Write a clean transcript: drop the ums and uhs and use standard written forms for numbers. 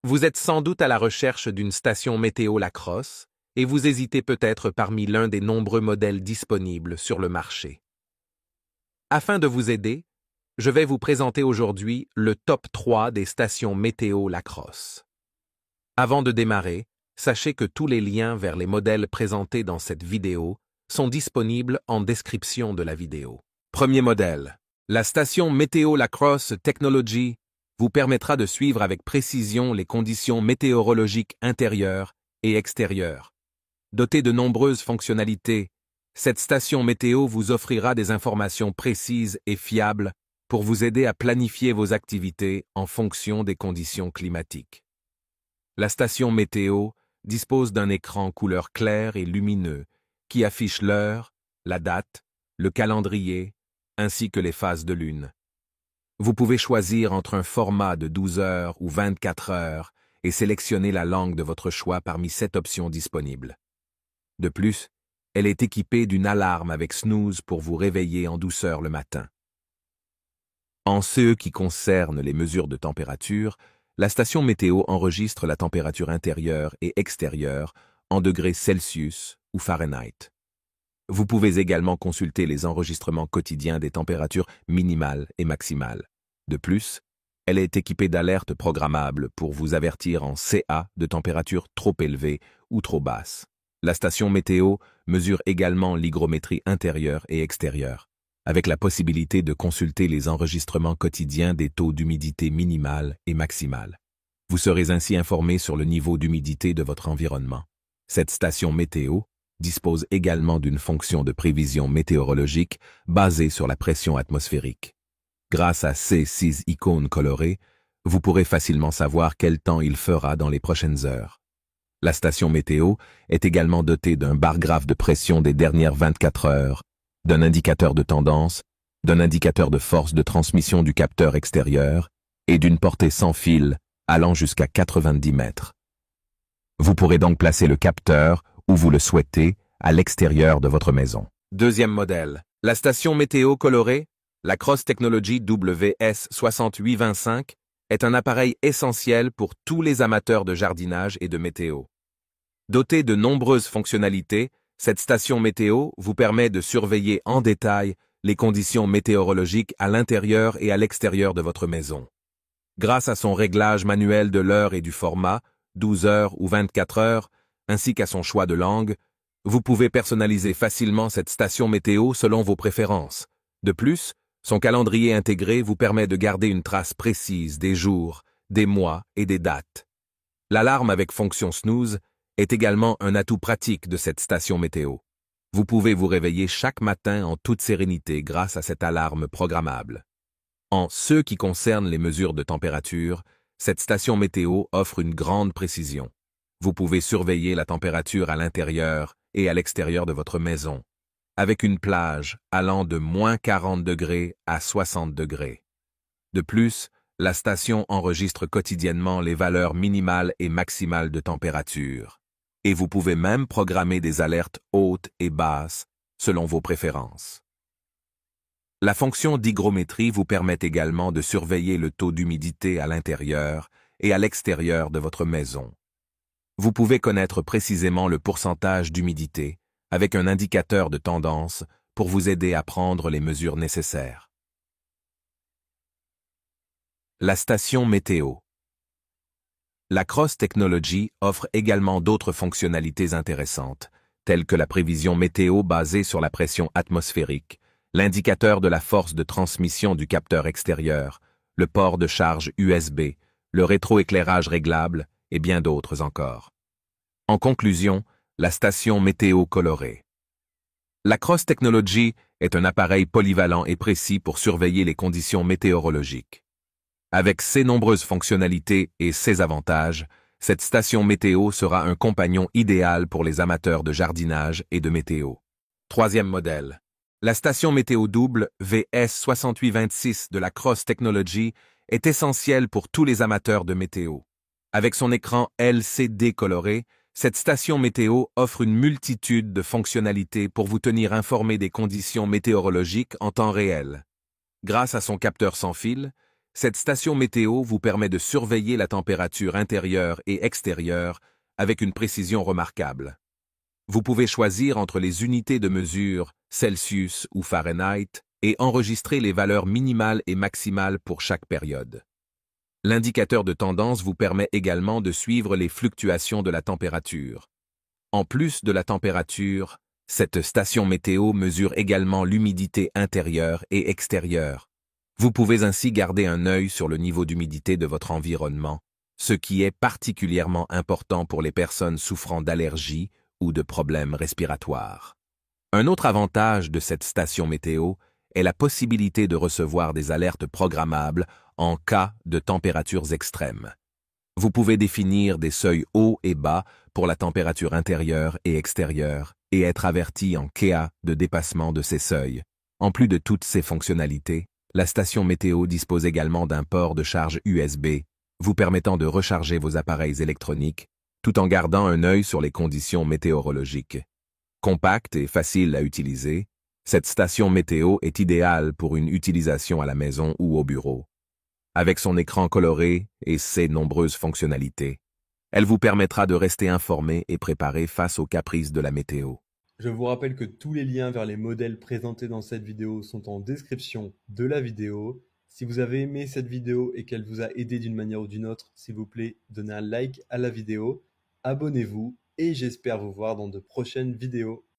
Vous êtes sans doute à la recherche d'une station météo Lacrosse et vous hésitez peut-être parmi l'un des nombreux modèles disponibles sur le marché. Afin de vous aider, je vais vous présenter aujourd'hui le top 3 des stations météo Lacrosse. Avant de démarrer, sachez que tous les liens vers les modèles présentés dans cette vidéo sont disponibles en description de la vidéo. Premier modèle. La station Météo Lacrosse Technology vous permettra de suivre avec précision les conditions météorologiques intérieures et extérieures. Dotée de nombreuses fonctionnalités, cette station météo vous offrira des informations précises et fiables pour vous aider à planifier vos activités en fonction des conditions climatiques. La station météo dispose d'un écran couleur claire et lumineux qui affiche l'heure, la date, le calendrier, ainsi que les phases de lune. Vous pouvez choisir entre un format de 12 heures ou 24 heures et sélectionner la langue de votre choix parmi 7 options disponibles. De plus, elle est équipée d'une alarme avec snooze pour vous réveiller en douceur le matin. En ce qui concerne les mesures de température, la station météo enregistre la température intérieure et extérieure en degrés Celsius ou Fahrenheit. Vous pouvez également consulter les enregistrements quotidiens des températures minimales et maximales. De plus, elle est équipée d'alertes programmables pour vous avertir en CA de température trop élevée ou trop basse. La station météo mesure également l'hygrométrie intérieure et extérieure, avec la possibilité de consulter les enregistrements quotidiens des taux d'humidité minimale et maximale. Vous serez ainsi informé sur le niveau d'humidité de votre environnement. Cette station météo dispose également d'une fonction de prévision météorologique basée sur la pression atmosphérique. Grâce à ces 6 icônes colorées, vous pourrez facilement savoir quel temps il fera dans les prochaines heures. La station météo est également dotée d'un bar-graphe de pression des dernières 24 heures, d'un indicateur de tendance, d'un indicateur de force de transmission du capteur extérieur et d'une portée sans fil allant jusqu'à 90 mètres. Vous pourrez donc placer le capteur où vous le souhaitez à l'extérieur de votre maison. Deuxième modèle. La station météo colorée, Lacrosse Technology WS6825, est un appareil essentiel pour tous les amateurs de jardinage et de météo. Dotée de nombreuses fonctionnalités, cette station météo vous permet de surveiller en détail les conditions météorologiques à l'intérieur et à l'extérieur de votre maison. Grâce à son réglage manuel de l'heure et du format, 12 heures ou 24 heures, ainsi qu'à son choix de langue, vous pouvez personnaliser facilement cette station météo selon vos préférences. De plus, son calendrier intégré vous permet de garder une trace précise des jours, des mois et des dates. L'alarme avec fonction snooze est également un atout pratique de cette station météo. Vous pouvez vous réveiller chaque matin en toute sérénité grâce à cette alarme programmable. En ce qui concerne les mesures de température, cette station météo offre une grande précision. Vous pouvez surveiller la température à l'intérieur et à l'extérieur de votre maison, avec une plage allant de moins 40 degrés à 60 degrés. De plus, la station enregistre quotidiennement les valeurs minimales et maximales de température, et vous pouvez même programmer des alertes hautes et basses selon vos préférences. La fonction d'hygrométrie vous permet également de surveiller le taux d'humidité à l'intérieur et à l'extérieur de votre maison. Vous pouvez connaître précisément le pourcentage d'humidité avec un indicateur de tendance pour vous aider à prendre les mesures nécessaires. La station météo. Lacrosse Technology offre également d'autres fonctionnalités intéressantes, telles que la prévision météo basée sur la pression atmosphérique, l'indicateur de la force de transmission du capteur extérieur, le port de charge USB, le rétroéclairage réglable et bien d'autres encore. En conclusion, la station météo colorée. Lacrosse Technology est un appareil polyvalent et précis pour surveiller les conditions météorologiques. Avec ses nombreuses fonctionnalités et ses avantages, cette station météo sera un compagnon idéal pour les amateurs de jardinage et de météo. Troisième modèle. La station météo double WS6826 de Lacrosse Technology est essentielle pour tous les amateurs de météo. Avec son écran LCD coloré, cette station météo offre une multitude de fonctionnalités pour vous tenir informé des conditions météorologiques en temps réel. Grâce à son capteur sans fil, Cette station météo vous permet de surveiller la température intérieure et extérieure avec une précision remarquable. Vous pouvez choisir entre les unités de mesure Celsius ou Fahrenheit et enregistrer les valeurs minimales et maximales pour chaque période. L'indicateur de tendance vous permet également de suivre les fluctuations de la température. En plus de la température, cette station météo mesure également l'humidité intérieure et extérieure. Vous pouvez ainsi garder un œil sur le niveau d'humidité de votre environnement, ce qui est particulièrement important pour les personnes souffrant d'allergies ou de problèmes respiratoires. Un autre avantage de cette station météo est la possibilité de recevoir des alertes programmables en cas de températures extrêmes. Vous pouvez définir des seuils hauts et bas pour la température intérieure et extérieure et être averti en cas de dépassement de ces seuils. En plus de toutes ces fonctionnalités, la station météo dispose également d'un port de charge USB, vous permettant de recharger vos appareils électroniques, tout en gardant un œil sur les conditions météorologiques. Compacte et facile à utiliser, cette station météo est idéale pour une utilisation à la maison ou au bureau. Avec son écran coloré et ses nombreuses fonctionnalités, elle vous permettra de rester informé et préparé face aux caprices de la météo. Je vous rappelle que tous les liens vers les modèles présentés dans cette vidéo sont en description de la vidéo. Si vous avez aimé cette vidéo et qu'elle vous a aidé d'une manière ou d'une autre, s'il vous plaît, donnez un like à la vidéo, abonnez-vous et j'espère vous voir dans de prochaines vidéos.